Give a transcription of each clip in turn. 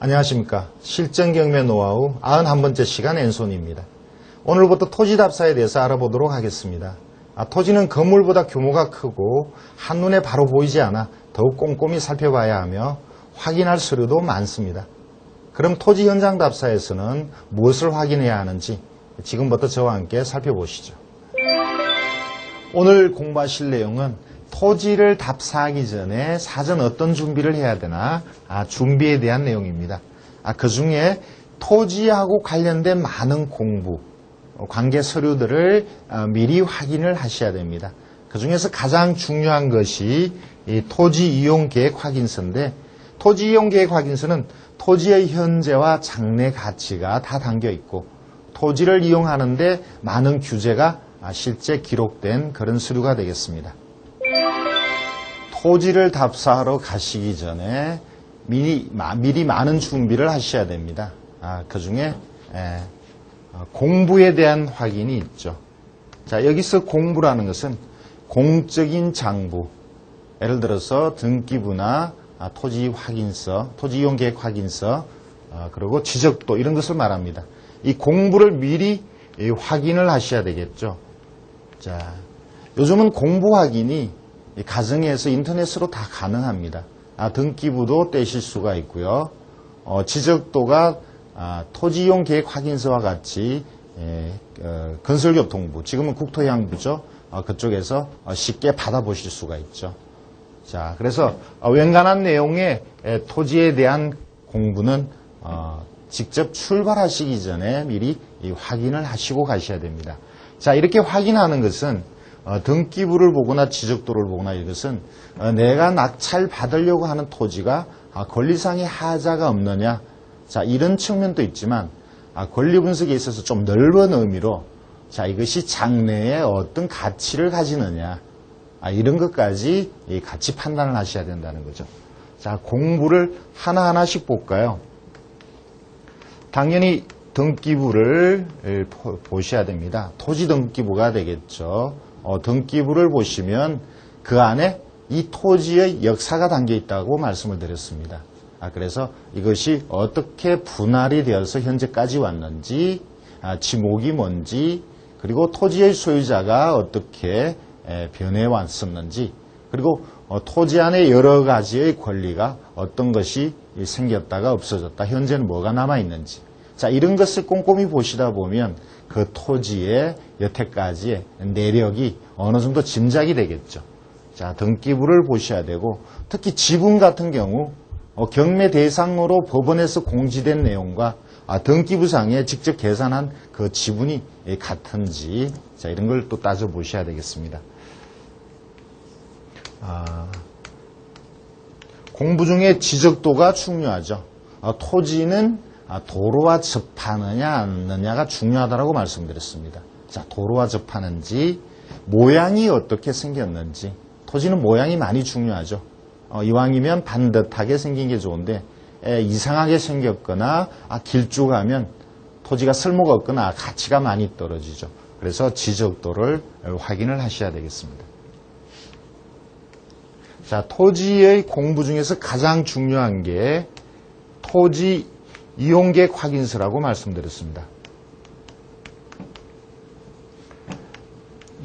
안녕하십니까. 실전경매 노하우 91번째 시간 앤손입니다. 오늘부터 토지답사에 대해서 알아보도록 하겠습니다. 토지는 건물보다 규모가 크고 한눈에 바로 보이지 않아 더욱 꼼꼼히 살펴봐야 하며 확인할 서류도 많습니다. 그럼 토지 현장 답사에서는 무엇을 확인해야 하는지 지금부터 저와 함께 살펴보시죠. 오늘 공부하실 내용은 토지를 답사하기 전에 사전 어떤 준비를 해야 되나 준비에 대한 내용입니다. 그 중에 토지하고 관련된 많은 공부, 관계 서류들을 미리 확인을 하셔야 됩니다. 그 중에서 가장 중요한 것이 이 토지 이용 계획 확인서인데, 토지 이용 계획 확인서는 토지의 현재와 장래 가치가 다 담겨 있고 토지를 이용하는데 많은 규제가 실제 기록된 그런 서류가 되겠습니다. 토지를 답사하러 가시기 전에 미리 많은 준비를 하셔야 됩니다. 그 중에 공부에 대한 확인이 있죠. 자, 여기서 공부라는 것은 공적인 장부, 예를 들어서 등기부나 토지 확인서, 토지 이용 계획 확인서, 그리고 지적도 이런 것을 말합니다. 이 공부를 미리 확인을 하셔야 되겠죠. 자, 요즘은 공부 확인이 가정에서 인터넷으로 다 가능합니다. 등기부도 떼실 수가 있고요. 지적도가 토지 이용 계획 확인서와 같이 건설교통부, 지금은 국토해양부죠. 그쪽에서 쉽게 받아보실 수가 있죠. 자, 그래서 웬간한 내용의 토지에 대한 공부는 직접 출발하시기 전에 미리 확인을 하시고 가셔야 됩니다. 자, 이렇게 확인하는 것은 등기부를 보거나 지적도를 보거나 이것은 내가 낙찰 받으려고 하는 토지가 권리상의 하자가 없느냐, 자, 이런 측면도 있지만 권리 분석에 있어서 좀 넓은 의미로 자, 이것이 장래에 어떤 가치를 가지느냐, 이런 것까지 같이 판단을 하셔야 된다는 거죠. 자, 공부를 하나하나씩 볼까요? 당연히 등기부를 보셔야 됩니다. 토지 등기부가 되겠죠. 등기부를 보시면 그 안에 이 토지의 역사가 담겨 있다고 말씀을 드렸습니다. 그래서 이것이 어떻게 분할이 되어서 현재까지 왔는지, 지목이 뭔지, 그리고 토지의 소유자가 어떻게 변해왔었는지, 그리고 토지 안에 여러 가지의 권리가 어떤 것이 생겼다가 없어졌다, 현재는 뭐가 남아있는지, 자, 이런 것을 꼼꼼히 보시다 보면 그 토지의 여태까지의 내력이 어느 정도 짐작이 되겠죠. 자, 등기부를 보셔야 되고, 특히 지분 같은 경우 경매 대상으로 법원에서 공지된 내용과 등기부상에 직접 계산한 그 지분이 같은지, 자, 이런 걸 또 따져보셔야 되겠습니다. 공부 중에 지적도가 중요하죠. 토지는 도로와 접하느냐 않느냐가 중요하다고 말씀드렸습니다. 자, 도로와 접하는지, 모양이 어떻게 생겼는지, 토지는 모양이 많이 중요하죠. 이왕이면 반듯하게 생긴 게 좋은데 이상하게 생겼거나 길쭉하면 토지가 쓸모가 없거나 가치가 많이 떨어지죠. 그래서 지적도를 확인을 하셔야 되겠습니다. 자, 토지의 공부 중에서 가장 중요한 게 토지 이용계획 확인서라고 말씀드렸습니다.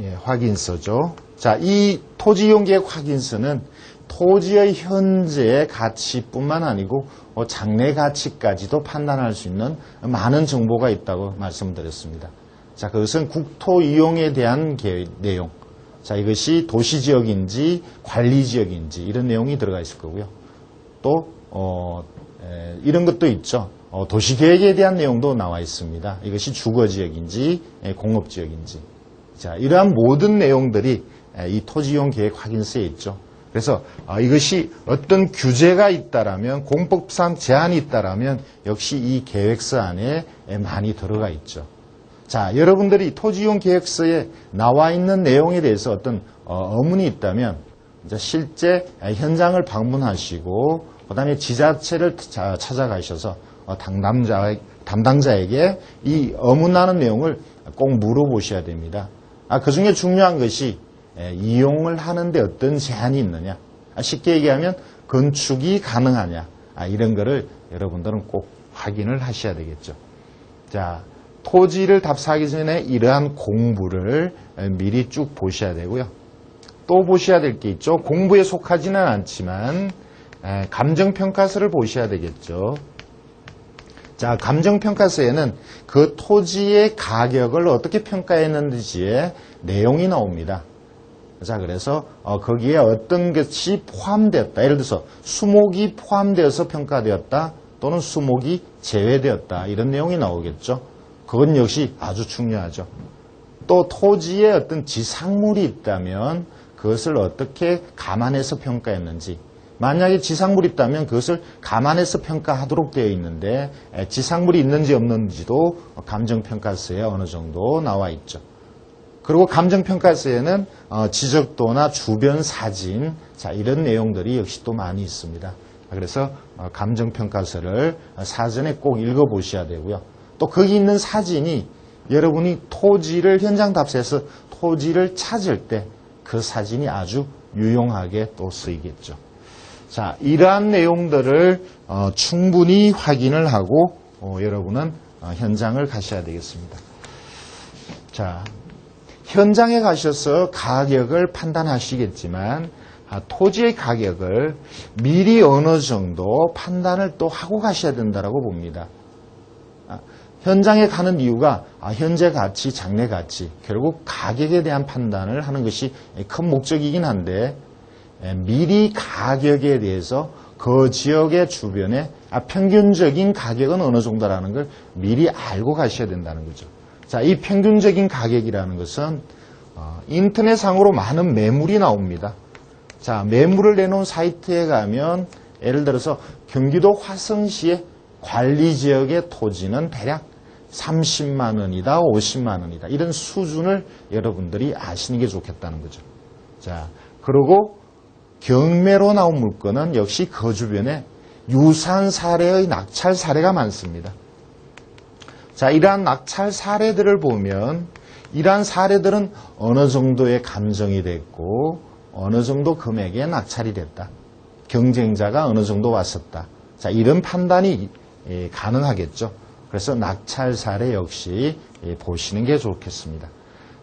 예, 확인서죠. 자, 이 토지 이용계획 확인서는 토지의 현재 가치뿐만 아니고 장래 가치까지도 판단할 수 있는 많은 정보가 있다고 말씀드렸습니다. 자, 그것은 국토 이용에 대한 내용. 자, 이것이 도시지역인지 관리지역인지 이런 내용이 들어가 있을 거고요. 또 이런 것도 있죠. 도시계획에 대한 내용도 나와 있습니다. 이것이 주거지역인지 공업지역인지. 자, 이러한 모든 내용들이 이 토지이용 계획 확인서에 있죠. 그래서 이것이 어떤 규제가 있다라면, 공법상 제한이 있다라면 역시 이 계획서 안에 많이 들어가 있죠. 자, 여러분들이 토지이용 계획서에 나와 있는 내용에 대해서 어떤 의문이 있다면 이제 실제 현장을 방문하시고 그다음에 지자체를 찾아가셔서 담당자에게 이 의문나는 내용을 꼭 물어보셔야 됩니다. 그 중에 중요한 것이 이용을 하는데 어떤 제한이 있느냐. 쉽게 얘기하면 건축이 가능하냐. 이런 거를 여러분들은 꼭 확인을 하셔야 되겠죠. 자, 토지를 답사하기 전에 이러한 공부를 미리 쭉 보셔야 되고요. 또 보셔야 될 게 있죠. 공부에 속하지는 않지만 감정평가서를 보셔야 되겠죠. 자, 감정평가서에는 그 토지의 가격을 어떻게 평가했는지의 내용이 나옵니다. 자, 그래서 거기에 어떤 것이 포함되었다. 예를 들어서 수목이 포함되어서 평가되었다. 또는 수목이 제외되었다. 이런 내용이 나오겠죠. 그건 역시 아주 중요하죠. 또 토지에 어떤 지상물이 있다면 그것을 어떻게 감안해서 평가했는지. 만약에 지상물이 있다면 그것을 감안해서 평가하도록 되어 있는데 지상물이 있는지 없는지도 감정평가서에 어느 정도 나와 있죠. 그리고 감정평가서에는 지적도나 주변 사진, 자, 이런 내용들이 역시 또 많이 있습니다. 그래서 감정평가서를 사전에 꼭 읽어보셔야 되고요. 또 거기 있는 사진이 여러분이 토지를 현장 답사에서 토지를 찾을 때 그 사진이 아주 유용하게 또 쓰이겠죠. 자, 이러한 내용들을 충분히 확인을 하고 여러분은 현장을 가셔야 되겠습니다. 자, 현장에 가셔서 가격을 판단하시겠지만 토지의 가격을 미리 어느 정도 판단을 또 하고 가셔야 된다고 봅니다. 현장에 가는 이유가 현재 가치, 장래 가치, 결국 가격에 대한 판단을 하는 것이 큰 목적이긴 한데 미리 가격에 대해서 그 지역의 주변에 평균적인 가격은 어느 정도라는 걸 미리 알고 가셔야 된다는 거죠. 자, 이 평균적인 가격이라는 것은 인터넷상으로 많은 매물이 나옵니다. 자, 매물을 내놓은 사이트에 가면 예를 들어서 경기도 화성시의 관리지역의 토지는 대략 30만 원이다, 50만 원이다. 이런 수준을 여러분들이 아시는 게 좋겠다는 거죠. 자, 그리고 경매로 나온 물건은 역시 그 주변에 유사한 사례의 낙찰 사례가 많습니다. 자, 이러한 낙찰 사례들을 보면 이러한 사례들은 어느 정도의 감정이 됐고 어느 정도 금액에 낙찰이 됐다. 경쟁자가 어느 정도 왔었다. 자, 이런 판단이 가능하겠죠. 그래서 낙찰 사례 역시 보시는 게 좋겠습니다.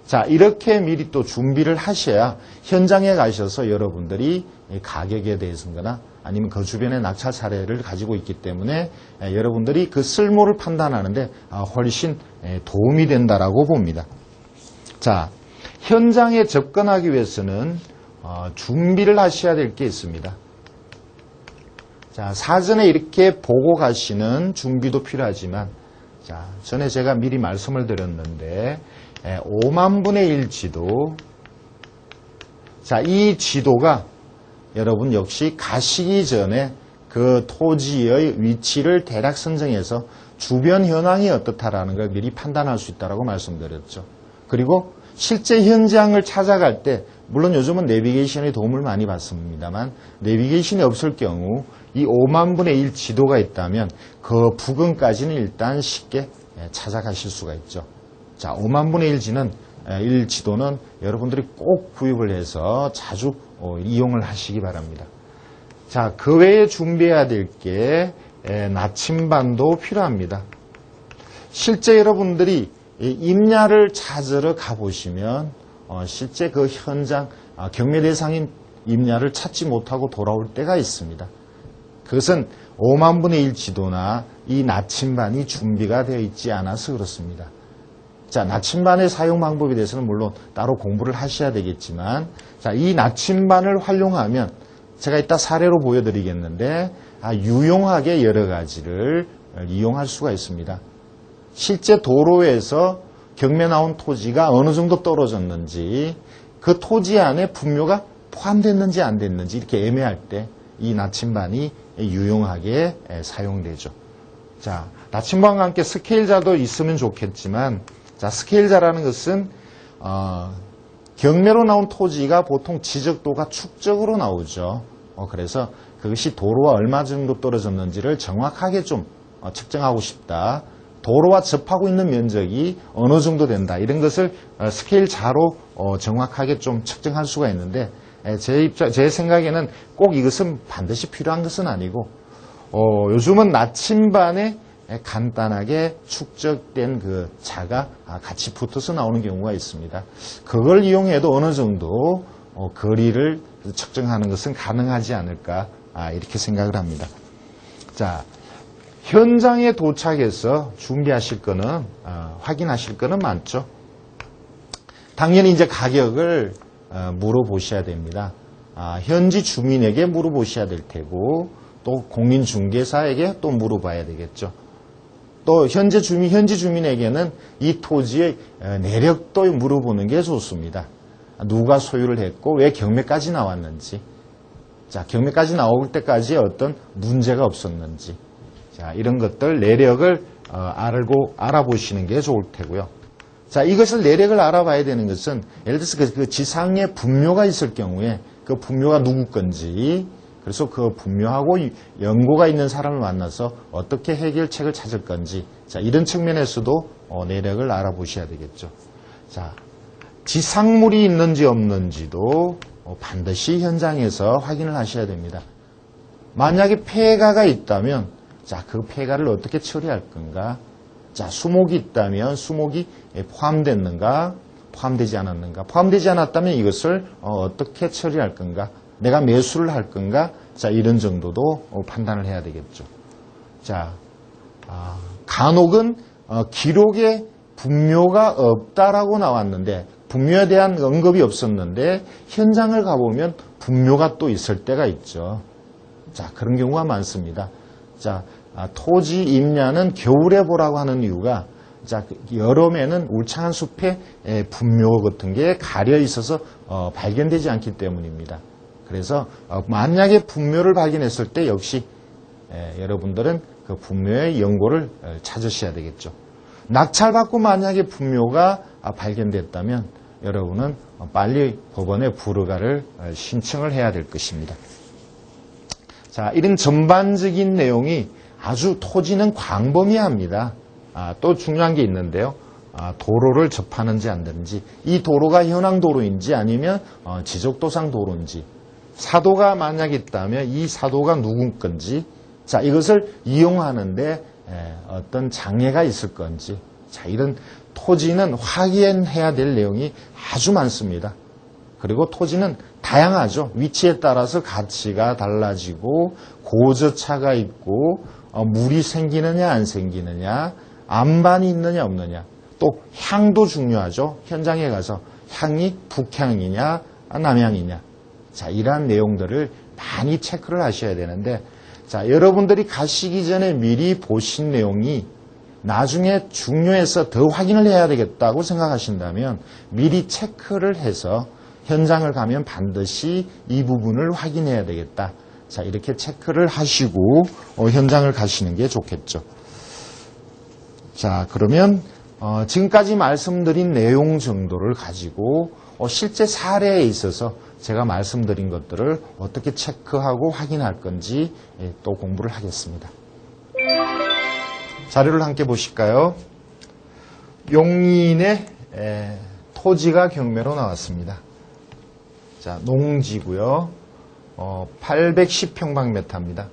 자, 이렇게 미리 또 준비를 하셔야 현장에 가셔서 여러분들이 가격에 대해서거나 아니면 그 주변의 낙찰 사례를 가지고 있기 때문에 여러분들이 그 쓸모를 판단하는데 훨씬 도움이 된다라고 봅니다. 자, 현장에 접근하기 위해서는 준비를 하셔야 될 게 있습니다. 자, 사전에 이렇게 보고 가시는 준비도 필요하지만, 자, 전에 제가 미리 말씀을 드렸는데, 5만 분의 1 지도. 자, 이 지도가 여러분 역시 가시기 전에 그 토지의 위치를 대략 선정해서 주변 현황이 어떻다라는 걸 미리 판단할 수 있다고 말씀드렸죠. 그리고 실제 현장을 찾아갈 때, 물론 요즘은 내비게이션의 도움을 많이 받습니다만 내비게이션이 없을 경우 이 5만 분의 1 지도가 있다면 그 부근까지는 일단 쉽게 찾아가실 수가 있죠. 자, 5만 분의 1 지도는 여러분들이 꼭 구입을 해서 자주 이용을 하시기 바랍니다. 자, 그 외에 준비해야 될 게 나침반도 필요합니다. 실제 여러분들이 임야를 찾으러 가보시면 실제 그 현장 경매 대상인 임야를 찾지 못하고 돌아올 때가 있습니다. 그것은 5만 분의 1 지도나 이 나침반이 준비가 되어 있지 않아서 그렇습니다. 자, 나침반의 사용 방법에 대해서는 물론 따로 공부를 하셔야 되겠지만, 자, 이 나침반을 활용하면 제가 이따 사례로 보여드리겠는데 유용하게 여러 가지를 이용할 수가 있습니다. 실제 도로에서 경매 나온 토지가 어느 정도 떨어졌는지, 그 토지 안에 분묘가 포함됐는지 안 됐는지 이렇게 애매할 때 이 나침반이 유용하게 사용되죠. 자, 나침반과 함께 스케일자도 있으면 좋겠지만, 자, 스케일자라는 것은 경매로 나온 토지가 보통 지적도가 축적으로 나오죠. 그래서 그것이 도로와 얼마 정도 떨어졌는지를 정확하게 좀 측정하고 싶다. 도로와 접하고 있는 면적이 어느 정도 된다. 이런 것을 스케일자로 정확하게 좀 측정할 수가 있는데 제 생각에는 꼭 이것은 반드시 필요한 것은 아니고 요즘은 나침반에 간단하게 축적된 그 자가 같이 붙어서 나오는 경우가 있습니다. 그걸 이용해도 어느 정도 거리를 측정하는 것은 가능하지 않을까 이렇게 생각을 합니다. 자, 현장에 도착해서 준비하실 거는 확인하실 거는 많죠. 당연히 이제 가격을 물어보셔야 됩니다. 현지 주민에게 물어보셔야 될 테고 또 공인중개사에게 또 물어봐야 되겠죠. 또 현지 주민에게는 이 토지의 내력도 물어보는 게 좋습니다. 누가 소유를 했고 왜 경매까지 나왔는지, 자, 경매까지 나올 때까지 어떤 문제가 없었는지, 자, 이런 것들 내력을 알아보시는 게 좋을 테고요. 자, 이것을 내력을 알아봐야 되는 것은 예를 들어서 그 지상에 분묘가 있을 경우에 그 분묘가 누구 건지, 그래서 그 분묘하고 연고가 있는 사람을 만나서 어떻게 해결책을 찾을 건지, 자, 이런 측면에서도 내력을 알아보셔야 되겠죠. 자, 지상물이 있는지 없는지도 반드시 현장에서 확인을 하셔야 됩니다. 만약에 폐가가 있다면, 자, 그 폐가를 어떻게 처리할 건가? 자, 수목이 있다면 수목이 포함됐는가? 포함되지 않았는가? 포함되지 않았다면 이것을 어떻게 처리할 건가? 내가 매수를 할 건가? 자, 이런 정도도 판단을 해야 되겠죠. 자, 간혹은 기록에 분묘가 없다라고 나왔는데, 분묘에 대한 언급이 없었는데 현장을 가보면 분묘가 또 있을 때가 있죠. 자, 그런 경우가 많습니다. 자, 토지 임야는 겨울에 보라고 하는 이유가, 자, 여름에는 울창한 숲에 분묘 같은 게 가려 있어서 발견되지 않기 때문입니다. 그래서 만약에 분묘를 발견했을 때 역시 여러분들은 그 분묘의 연고를 찾으셔야 되겠죠. 낙찰받고 만약에 분묘가 발견됐다면 여러분은 빨리 법원에 불허가를 신청을 해야 될 것입니다. 자, 이런 전반적인 내용이 아주 토지는 광범위합니다. 또 중요한 게 있는데요. 도로를 접하는지 안 되는지, 이 도로가 현황도로인지 아니면 지적도상 도로인지, 사도가 만약 있다면 이 사도가 누구 건지, 자, 이것을 이용하는데 어떤 장애가 있을 건지, 자, 이런 토지는 확인해야 될 내용이 아주 많습니다. 그리고 토지는 다양하죠. 위치에 따라서 가치가 달라지고 고저차가 있고 물이 생기느냐 안 생기느냐, 안반이 있느냐 없느냐, 또 향도 중요하죠. 현장에 가서 향이 북향이냐 남향이냐, 자, 이러한 내용들을 많이 체크를 하셔야 되는데, 자, 여러분들이 가시기 전에 미리 보신 내용이 나중에 중요해서 더 확인을 해야 되겠다고 생각하신다면 미리 체크를 해서 현장을 가면 반드시 이 부분을 확인해야 되겠다. 자, 이렇게 체크를 하시고 현장을 가시는 게 좋겠죠. 자, 그러면 지금까지 말씀드린 내용 정도를 가지고 실제 사례에 있어서 제가 말씀드린 것들을 어떻게 체크하고 확인할 건지 또 공부를 하겠습니다. 자료를 함께 보실까요? 용인의 토지가 경매로 나왔습니다. 자, 농지고요. 810평방미터입니다.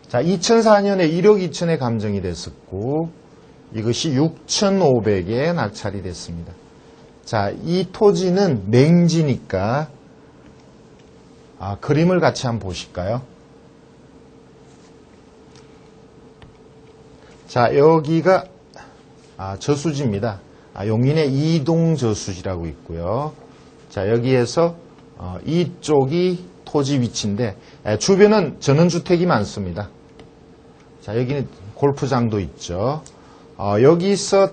자, 2004년에 1억 2천에 감정이 됐었고 이것이 6,500에 낙찰이 됐습니다. 자, 이 토지는 맹지니까 그림을 같이 한번 보실까요? 자, 여기가 저수지입니다. 용인의 이동 저수지라고 있고요. 자, 여기에서 이쪽이 토지 위치인데 주변은 전원주택이 많습니다. 자, 여기는 골프장도 있죠. 여기서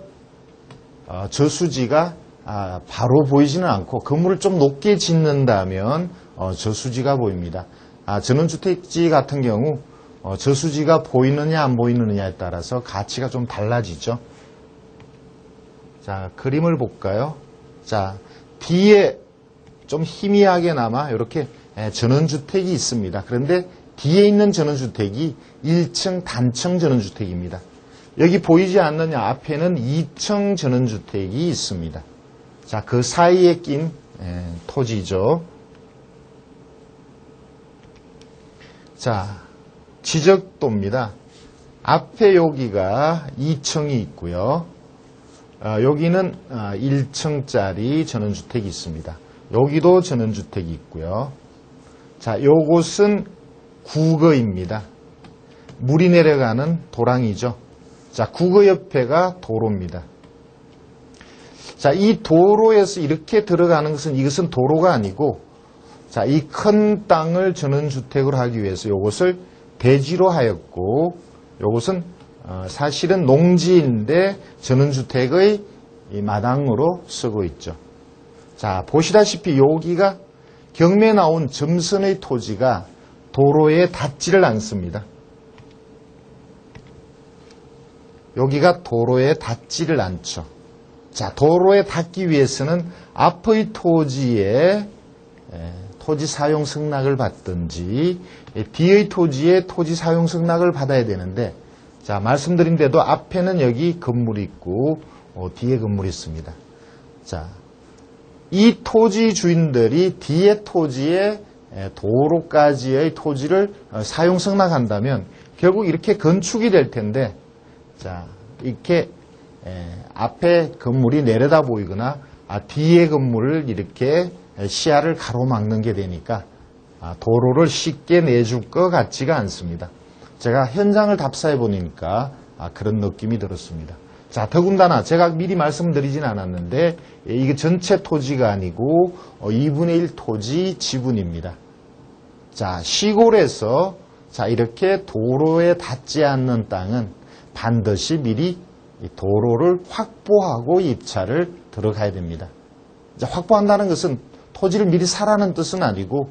저수지가 바로 보이지는 않고 건물을 좀 높게 짓는다면 저수지가 보입니다. 전원주택지 같은 경우 저수지가 보이느냐 안 보이느냐에 따라서 가치가 좀 달라지죠. 자, 그림을 볼까요? 자, 뒤에 좀 희미하게나마 이렇게 전원주택이 있습니다. 그런데 뒤에 있는 전원주택이 1층 단층 전원주택입니다. 여기 보이지 않느냐, 앞에는 2층 전원주택이 있습니다. 자, 그 사이에 낀 토지죠. 자, 지적도입니다. 앞에 여기가 2층이 있고요. 여기는 1층짜리 전원주택이 있습니다. 여기도 전원주택이 있고요. 자, 요곳은 국어입니다. 물이 내려가는 도랑이죠. 자, 국어 옆에가 도로입니다. 자, 이 도로에서 이렇게 들어가는 것은 이것은 도로가 아니고, 자, 이 큰 땅을 전원주택으로 하기 위해서 이것을 대지로 하였고, 이것은 사실은 농지인데 전원주택의 이 마당으로 쓰고 있죠. 자, 보시다시피 여기가 경매에 나온 점선의 토지가 도로에 닿지를 않습니다. 여기가 도로에 닿지를 않죠. 자, 도로에 닿기 위해서는 앞의 토지에 토지 사용 승낙을 받든지 뒤의 토지에 토지 사용 승낙을 받아야 되는데, 자, 말씀드린 대로 앞에는 여기 건물이 있고 뒤에 건물이 있습니다. 자, 이 토지 주인들이 뒤에 토지에 도로까지의 토지를 사용 승낙한다면 결국 이렇게 건축이 될 텐데, 자, 이렇게 앞에 건물이 내려다 보이거나 뒤에 건물을 이렇게 시야를 가로막는 게 되니까 도로를 쉽게 내줄 것 같지가 않습니다. 제가 현장을 답사해 보니까 그런 느낌이 들었습니다. 자, 더군다나 제가 미리 말씀드리진 않았는데 이게 전체 토지가 아니고 2분의 1 토지 지분입니다. 자, 시골에서 자, 이렇게 도로에 닿지 않는 땅은 반드시 미리 도로를 확보하고 입찰을 들어가야 됩니다. 이제 확보한다는 것은 토지를 미리 사라는 뜻은 아니고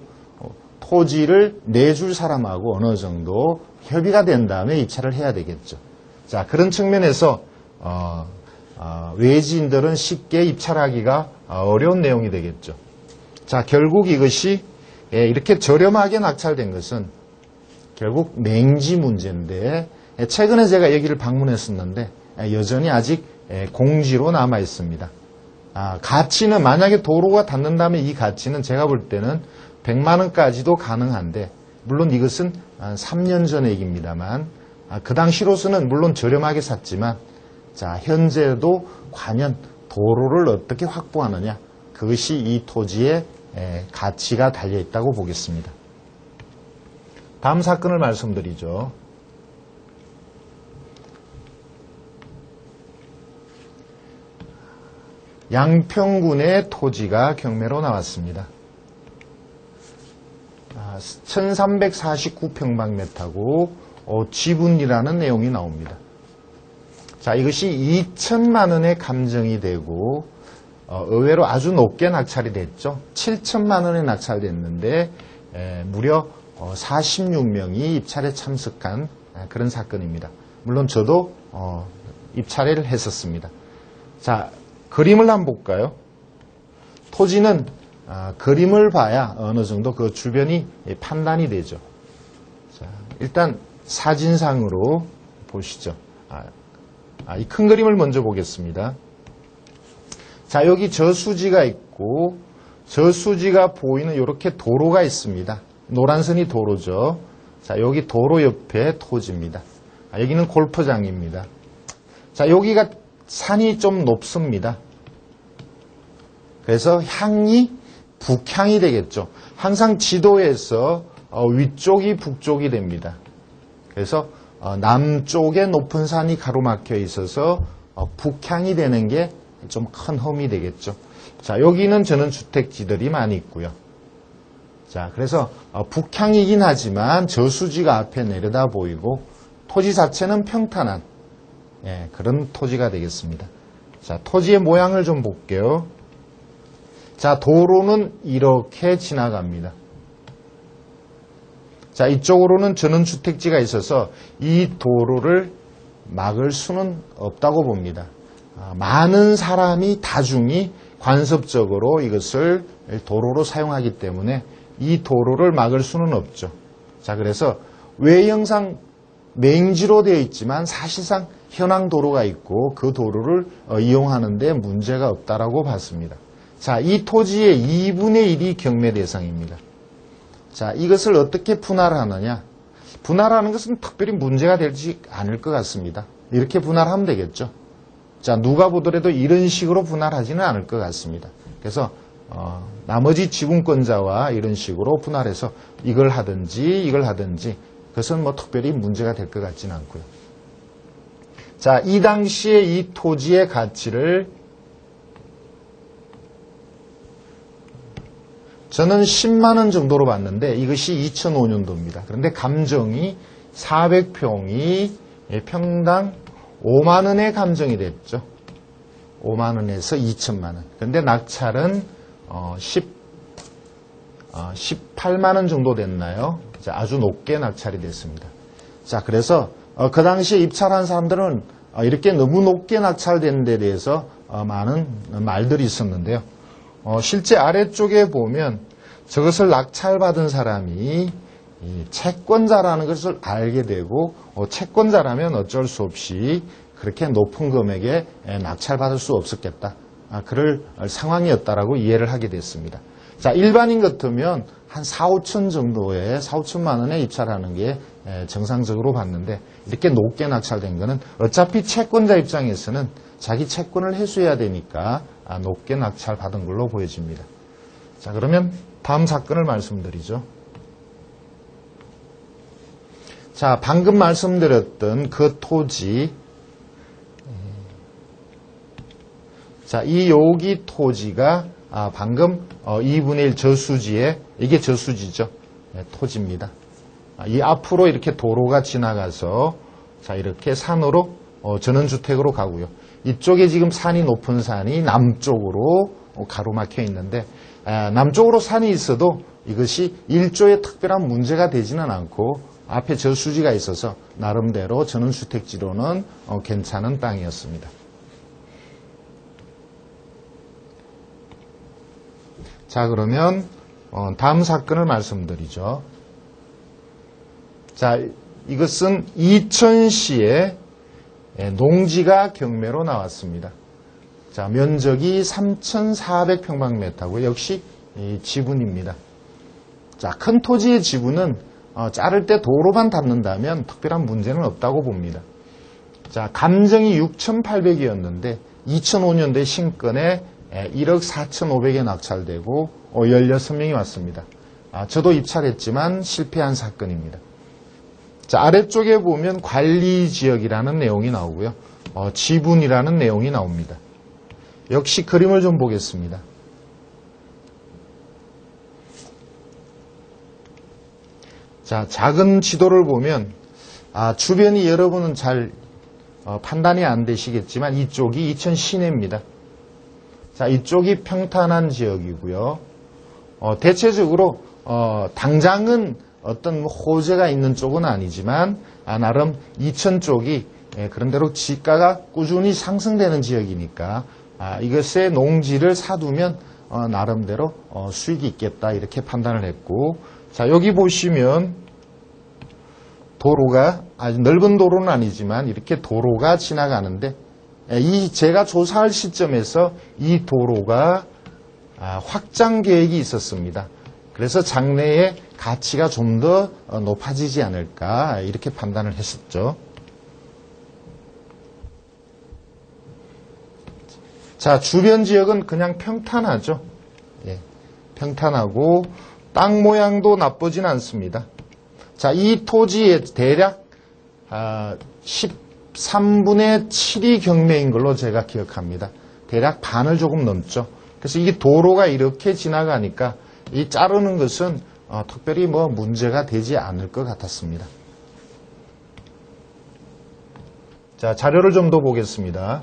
토지를 내줄 사람하고 어느 정도 협의가 된 다음에 입찰을 해야 되겠죠. 자, 그런 측면에서 외지인들은 쉽게 입찰하기가 어려운 내용이 되겠죠. 자, 결국 이것이 이렇게 저렴하게 낙찰된 것은 결국 맹지 문제인데, 최근에 제가 여기를 방문했었는데 여전히 아직 공지로 남아 있습니다. 가치는 만약에 도로가 닿는다면 이 가치는 제가 볼 때는 100만 원까지도 가능한데, 물론 이것은 한 3년 전 얘기입니다만 그 당시로서는 물론 저렴하게 샀지만, 자, 현재도 과연 도로를 어떻게 확보하느냐, 그것이 이 토지의 가치가 달려 있다고 보겠습니다. 다음 사건을 말씀드리죠. 양평군의 토지가 경매로 나왔습니다. 1349평방미터고 지분이라는 내용이 나옵니다. 자, 이것이 2천만 원에 감정이 되고 의외로 아주 높게 낙찰이 됐죠. 7천만 원에 낙찰됐는데 무려 46명이 입찰에 참석한 그런 사건입니다. 물론 저도 입찰을 했었습니다. 자, 그림을 한번 볼까요? 토지는 그림을 봐야 어느 정도 그 주변이 판단이 되죠. 자, 일단 사진상으로 보시죠. 이 큰 그림을 먼저 보겠습니다. 자, 여기 저수지가 있고 저수지가 보이는 이렇게 도로가 있습니다. 노란선이 도로죠. 자, 여기 도로 옆에 토지입니다. 여기는 골프장입니다. 자, 여기가 산이 좀 높습니다. 그래서 향이 북향이 되겠죠. 항상 지도에서 위쪽이 북쪽이 됩니다. 그래서 남쪽에 높은 산이 가로막혀 있어서 북향이 되는 게 좀 큰 흠이 되겠죠. 자, 여기는 전원주택지들이 많이 있고요. 자, 그래서 북향이긴 하지만 저수지가 앞에 내려다 보이고 토지 자체는 평탄한 그런 토지가 되겠습니다. 자, 토지의 모양을 좀 볼게요. 자, 도로는 이렇게 지나갑니다. 자, 이쪽으로는 전원주택지가 있어서 이 도로를 막을 수는 없다고 봅니다. 많은 사람이 다중이 관습적으로 이것을 도로로 사용하기 때문에 이 도로를 막을 수는 없죠. 자, 그래서 외형상 맹지로 되어 있지만 사실상 현황 도로가 있고 그 도로를 이용하는 데 문제가 없다라고 봤습니다. 자, 이 토지의 2분의 1이 경매 대상입니다. 자, 이것을 어떻게 분할하느냐? 분할하는 것은 특별히 문제가 되지 않을 것 같습니다. 이렇게 분할하면 되겠죠. 자, 누가 보더라도 이런 식으로 분할하지는 않을 것 같습니다. 그래서 나머지 지분권자와 이런 식으로 분할해서 이걸 하든지 그것은 뭐 특별히 문제가 될 것 같지는 않고요. 자, 이 당시에 이 토지의 가치를 저는 10만 원 정도로 봤는데 이것이 2005년도입니다. 그런데 감정이 400평이 평당 5만 원에 감정이 됐죠. 5만 원에서 2천만 원. 그런데 낙찰은 18만 원 정도 됐나요? 아주 높게 낙찰이 됐습니다. 자, 그래서 그 당시에 입찰한 사람들은 이렇게 너무 높게 낙찰된 데 대해서 많은 말들이 있었는데요. 실제 아래쪽에 보면 저것을 낙찰받은 사람이 채권자라는 것을 알게 되고 채권자라면 어쩔 수 없이 그렇게 높은 금액에 낙찰받을 수 없었겠다. 그럴 상황이었다라고 이해를 하게 됐습니다. 자, 일반인 같으면 한 4, 5천 정도에 4, 5천만 원에 입찰하는 게 정상적으로 봤는데 이렇게 높게 낙찰된 거는 어차피 채권자 입장에서는 자기 채권을 회수해야 되니까 높게 낙찰받은 걸로 보여집니다. 자, 그러면 다음 사건을 말씀드리죠. 자, 방금 말씀드렸던 그 토지, 자, 이 여기 토지가 방금 2분의 1 저수지에, 이게 저수지죠. 토지입니다. 이 앞으로 이렇게 도로가 지나가서 자, 이렇게 산으로 전원주택으로 가고요. 이쪽에 지금 산이 높은 산이 남쪽으로 가로막혀 있는데 남쪽으로 산이 있어도 이것이 일조에 특별한 문제가 되지는 않고 앞에 저수지가 있어서 나름대로 전원주택지로는 괜찮은 땅이었습니다. 자, 그러면 다음 사건을 말씀드리죠. 자, 이것은 이천시에 농지가 경매로 나왔습니다. 자, 면적이 3,400평방미터고 역시 지분입니다. 자, 큰 토지의 지분은 자를 때 도로만 닿는다면 특별한 문제는 없다고 봅니다. 자, 감정이 6,800이었는데 2005년도에 신건에 1억 4,500에 낙찰되고 16명이 왔습니다. 저도 입찰했지만 실패한 사건입니다. 자, 아래쪽에 보면 관리지역이라는 내용이 나오고요. 지분이라는 내용이 나옵니다. 역시 그림을 좀 보겠습니다. 자, 작은 지도를 보면 주변이 여러분은 잘 판단이 안 되시겠지만 이쪽이 이천 시내입니다. 자, 이쪽이 평탄한 지역이고요. 대체적으로 당장은 어떤 호재가 있는 쪽은 아니지만 나름 이천 쪽이 그런대로 지가가 꾸준히 상승되는 지역이니까 이것의 농지를 사두면 나름대로 수익이 있겠다 이렇게 판단을 했고, 자, 여기 보시면 도로가 아주 넓은 도로는 아니지만 이렇게 도로가 지나가는데 제가 조사할 시점에서 이 도로가 확장 계획이 있었습니다. 그래서 장래에 가치가 좀 더 높아지지 않을까 이렇게 판단을 했었죠. 자, 주변 지역은 그냥 평탄하죠. 예, 평탄하고 땅 모양도 나쁘진 않습니다. 자, 이 토지의 대략 13분의 7이 경매인 걸로 제가 기억합니다. 대략 반을 조금 넘죠. 그래서 이게 도로가 이렇게 지나가니까 이 자르는 것은 특별히 뭐 문제가 되지 않을 것 같았습니다. 자, 자료를 좀 더 보겠습니다.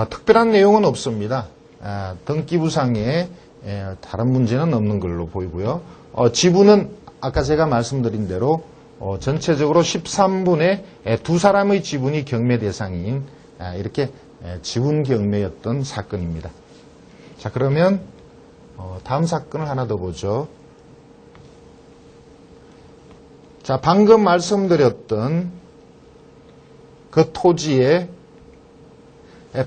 특별한 내용은 없습니다. 등기부상에 다른 문제는 없는 걸로 보이고요. 지분은 아까 제가 말씀드린 대로 전체적으로 13분의 두 사람의 지분이 경매 대상인 이렇게 지분 경매였던 사건입니다. 자, 그러면 다음 사건을 하나 더 보죠. 자, 방금 말씀드렸던 그 토지에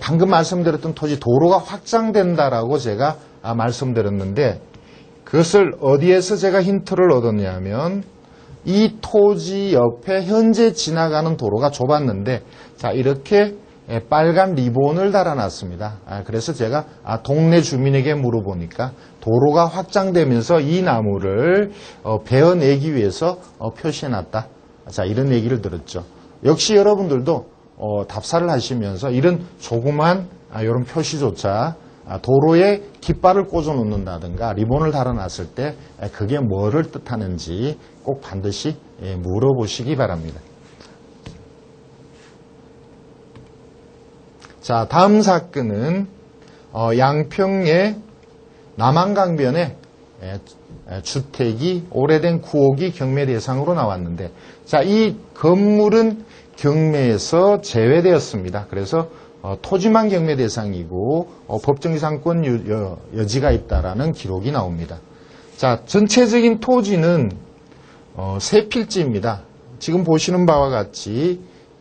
방금 말씀드렸던 토지 도로가 확장된다라고 제가 말씀드렸는데 그것을 어디에서 제가 힌트를 얻었냐면 이 토지 옆에 현재 지나가는 도로가 좁았는데 자 이렇게 빨간 리본을 달아놨습니다. 그래서 제가 동네 주민에게 물어보니까 도로가 확장되면서 이 나무를 베어내기 위해서 표시해놨다. 자 이런 얘기를 들었죠. 역시 여러분들도 답사를 하시면서 이런 조그만 이런 표시조차 도로에 깃발을 꽂아 놓는다든가 리본을 달아놨을 때 그게 뭐를 뜻하는지 꼭 반드시 물어보시기 바랍니다. 자, 다음 사건은 양평의 남한강변에 주택이 오래된 구옥이 경매 대상으로 나왔는데 자, 이 건물은 경매에서 제외되었습니다. 그래서 토지만 경매 대상이고 법정지상권 여지가 있다라는 기록이 나옵니다. 자, 전체적인 토지는 세 필지입니다. 지금 보시는 바와 같이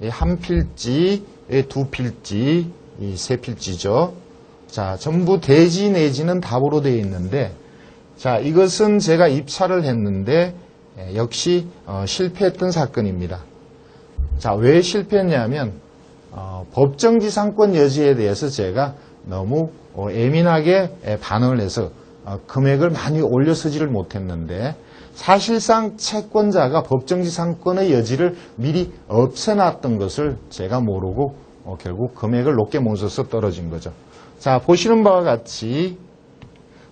한 필지, 두 필지, 이 세 필지죠. 자, 전부 대지 내지는 답으로 되어 있는데, 자, 이것은 제가 입찰을 했는데 역시 실패했던 사건입니다. 자, 왜 실패했냐면 법정지상권 여지에 대해서 제가 너무 예민하게 반응을 해서 금액을 많이 올려서지를 못했는데 사실상 채권자가 법정지상권의 여지를 미리 없애놨던 것을 제가 모르고 결국 금액을 높게 못 써서 떨어진 거죠. 자, 보시는 바와 같이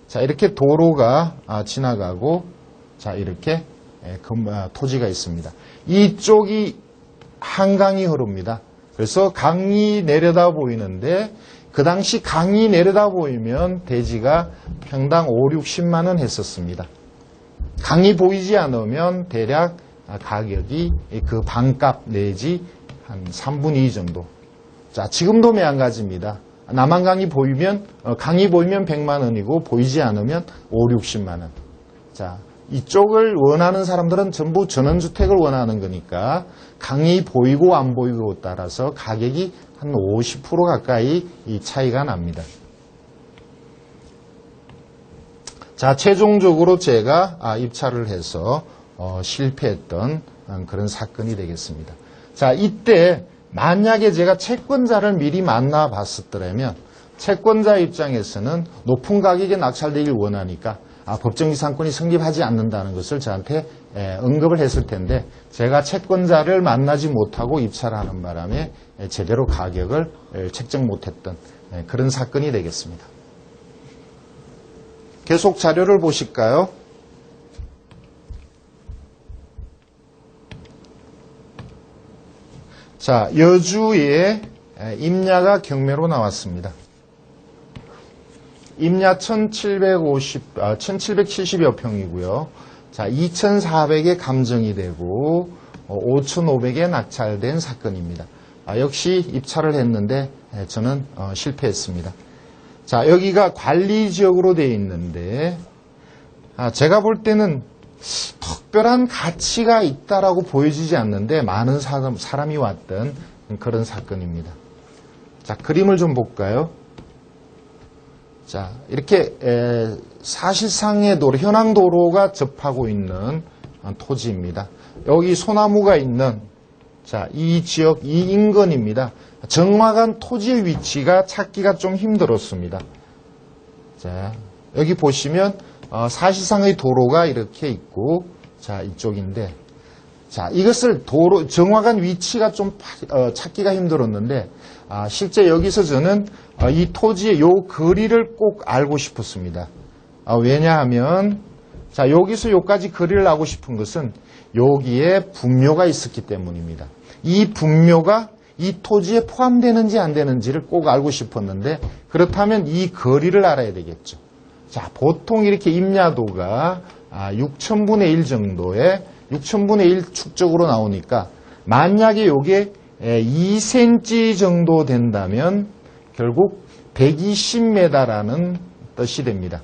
자 이렇게 도로가 지나가고 자 이렇게 토지가 있습니다. 이쪽이 한강이 흐릅니다. 그래서 강이 내려다 보이는데 그 당시 강이 내려다 보이면 대지가 평당 5, 60만 원 했었습니다. 강이 보이지 않으면 대략 가격이 그 반값 내지 한 3분의 2 정도. 자, 지금도 매한가지입니다. 남한강이 보이면, 강이 보이면 100만 원이고 보이지 않으면 5, 60만 원. 자, 이쪽을 원하는 사람들은 전부 전원주택을 원하는 거니까 강이 보이고 안 보이고 따라서 가격이 한 50% 가까이 이 차이가 납니다. 자, 최종적으로 제가 입찰을 해서 실패했던 그런 사건이 되겠습니다. 자, 이때 만약에 제가 채권자를 미리 만나봤었더라면 채권자 입장에서는 높은 가격에 낙찰되길 원하니까 법정지상권이 성립하지 않는다는 것을 저한테 언급을 했을 텐데 제가 채권자를 만나지 못하고 입찰하는 바람에 제대로 가격을 책정 못했던 그런 사건이 되겠습니다. 계속 자료를 보실까요? 자, 여주에 임야가 경매로 나왔습니다. 임야 1770여 평이고요. 자, 2,400에 감정이 되고 5,500에 낙찰된 사건입니다. 역시 입찰을 했는데 저는 실패했습니다. 자, 여기가 관리지역으로 되어 있는데 제가 볼 때는 특별한 가치가 있다라고 보여지지 않는데 많은 사람이 왔던 그런 사건입니다. 자, 그림을 좀 볼까요? 자, 이렇게 사실상의 도로, 현황 도로가 접하고 있는 토지입니다. 여기 소나무가 있는 자, 이 지역, 이 인근입니다. 정확한 토지의 위치가 찾기가 좀 힘들었습니다. 자, 여기 보시면 사실상의 도로가 이렇게 있고 자, 이쪽인데 자, 이것을 정확한 위치가 좀 찾기가 힘들었는데 실제 여기서 저는 이 토지의 요 거리를 꼭 알고 싶었습니다. 왜냐하면 자, 여기서 여기까지 거리를 알고 싶은 것은 여기에 분묘가 있었기 때문입니다. 이 분묘가 이 토지에 포함되는지 안 되는지를 꼭 알고 싶었는데 그렇다면 이 거리를 알아야 되겠죠. 자, 보통 이렇게 임야도가 6,000분의 1 정도의 6,000분의 1 축적으로 나오니까 만약에 이게 2cm 정도 된다면 결국 120m라는 뜻이 됩니다.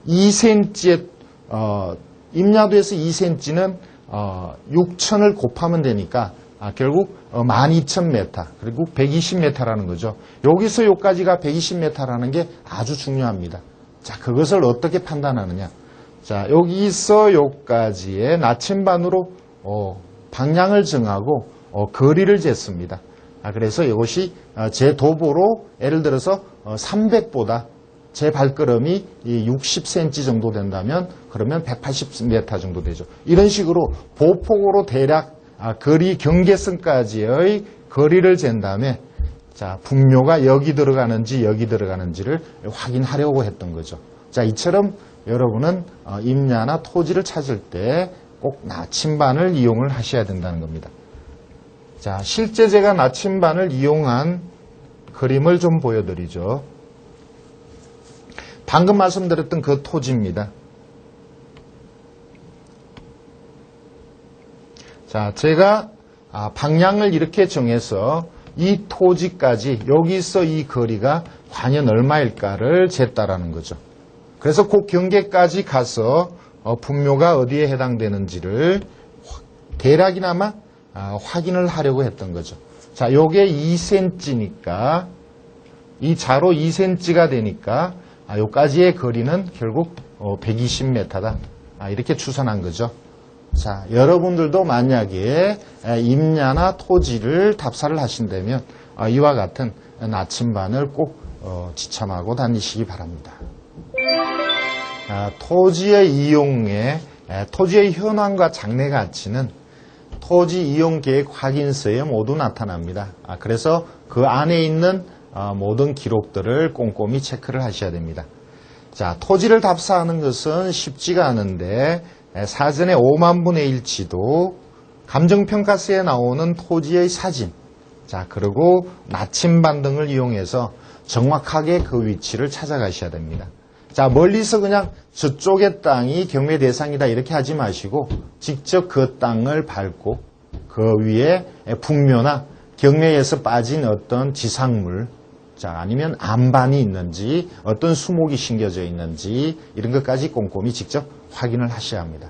2cm의 임야도에서 2cm는 6,000을 곱하면 되니까 결국 12,000m 그리고 120m라는 거죠. 여기서 여기까지가 120m라는 게 아주 중요합니다. 자, 그것을 어떻게 판단하느냐. 자, 여기서 여기까지의 나침반으로 방향을 정하고 거리를 쟀습니다. 그래서 이것이 제 도보로 예를 들어서 300보다 제 발걸음이 60cm 정도 된다면 그러면 180m 정도 되죠. 이런 식으로 보폭으로 대략 거리 경계선까지의 거리를 잰 다음에 자, 분묘가 여기 들어가는지 여기 들어가는지를 확인하려고 했던 거죠. 자, 이처럼 여러분은 임야나 토지를 찾을 때 꼭 나침반을 이용을 하셔야 된다는 겁니다. 자, 실제 제가 나침반을 이용한 그림을 좀 보여드리죠. 방금 말씀드렸던 그 토지입니다. 자, 제가 방향을 이렇게 정해서 이 토지까지 여기서 이 거리가 과연 얼마일까를 쟀다라는 거죠. 그래서 그 경계까지 가서 분묘가 어디에 해당되는지를 대략이나마 확인을 하려고 했던 거죠. 자, 요게 2cm니까 이 자로 2cm가 되니까 요까지의 거리는 결국 120m다. 이렇게 추산한 거죠. 자, 여러분들도 만약에 임야나 토지를 답사를 하신다면 이와 같은 나침반을 꼭 지참하고 다니시기 바랍니다. 토지의 이용에 토지의 현황과 장래 가치는 토지 이용 계획 확인서에 모두 나타납니다. 그래서 그 안에 있는 모든 기록들을 꼼꼼히 체크를 하셔야 됩니다. 자, 토지를 답사하는 것은 쉽지가 않은데 사전에 5만 분의 1 지도, 감정평가서에 나오는 토지의 사진, 자, 그리고 나침반 등을 이용해서 정확하게 그 위치를 찾아가셔야 됩니다. 자, 멀리서 그냥 저쪽의 땅이 경매 대상이다 이렇게 하지 마시고 직접 그 땅을 밟고 그 위에 분묘나 경매에서 빠진 어떤 지상물, 자, 아니면 안반이 있는지 어떤 수목이 심겨져 있는지 이런 것까지 꼼꼼히 직접 확인을 하셔야 합니다.